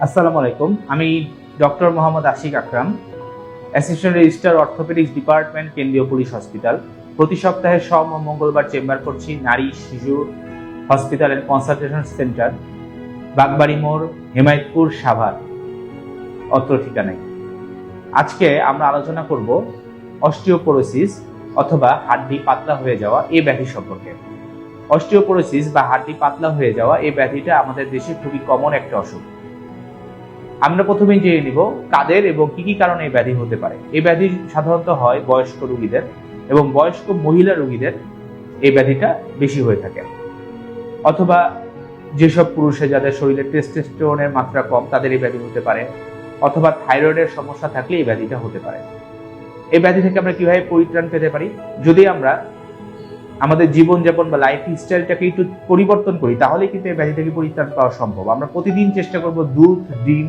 আসসালামু আলাইকুম। আমি ডক্টর মোহাম্মদ আশিক আকরাম, অ্যাসিস্ট্যান্ট রেজিস্ট্রার অর্থোপেডিক্স ডিপার্টমেন্ট, কেন্দ্রীয় পুলিশ হসপিটাল। প্রতি সপ্তাহে সোম ও মঙ্গলবার চেম্বার করছি নারী শিশু hospital and consultation centre, Bagbari মোড়, হেমায়তপুর, সাভার, অত্র ঠিকানায়। আজকে আমরা আলোচনা করব অস্টিওপোরোসিস অথবা হাড্ডি পাতলা হয়ে যাওয়া এই ব্যাধি সম্পর্কে। অস্টিওপোরোসিস বা হাড্ডি পাতলা হয়ে যাওয়া এই ব্যাধিটা আমাদের দেশে খুবই কমন একটা অসুখ। আমরা প্রথমে জেনে নিব কাদের এবং কি কি কারণে এই ব্যাধি হতে পারে। এই ব্যাধি সাধারণত হয় বয়স্ক রোগীদের এবং বয়স্ক মহিলা রোগীদের এই ব্যাধিটা বেশি হয়ে থাকে, অথবা যেসব পুরুষে যাদের শরীরে টেস্টোস্টেরনের মাত্রা কম তাদের এই ব্যাধি হতে পারে, অথবা থাইরয়েডের সমস্যা থাকলে এই ব্যাধিটা হতে পারে। এই ব্যাধি থেকে আমরা কিভাবে পরিত্রাণ পেতে পারি? যদি আমরা আমাদের জীবনযাপন বা লাইফ স্টাইলটাকে একটু পরিবর্তন করি তাহলে কিন্তু এই ব্যাধি থেকে পরিত্রাণ পাওয়া সম্ভব। আমরা প্রতিদিন চেষ্টা করব দুধ, ডিম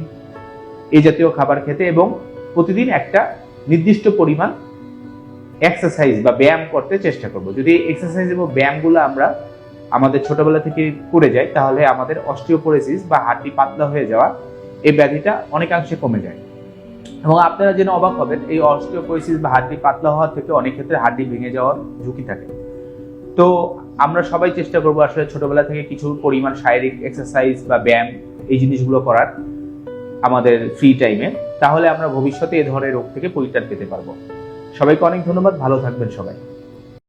এই জাতীয় খাবার খেতে এবং প্রতিদিন একটা নির্দিষ্ট পরিমাণ এক্সারসাইজ বা ব্যায়াম করতে চেষ্টা করব। যদি এক্সারসাইজ এবং ব্যায়ামগুলো আমরা আমাদের ছোটবেলা থেকে করে যাই তাহলে আমাদের অস্টিওপোরোসিস বা হাড্ডি পাতলা হয়ে যাওয়া এই ব্যাধিটা অনেকাংশে কমে যায়। এবং আপনারা জেনে অবাক হবেন, এই অস্টিওপোরোসিস বা হাড্ডি পাতলা হওয়া থেকে অনেক ক্ষেত্রে হাড্ডি ভেঙে যাওয়ার ঝুঁকি থাকে। তো আমরা সবাই চেষ্টা করবো আসলে ছোটবেলা থেকে কিছু পরিমাণ শারীরিক এক্সারসাইজ বা ব্যায়াম এই জিনিসগুলো করার আমাদের ফ্রি টাইমে, তাহলে আমরা ভবিষ্যতে এ ধরনের রোগ থেকে পরিত্রাণ পেতে পারবো। সবাইকে অনেক ধন্যবাদ, ভালো থাকবেন সবাই।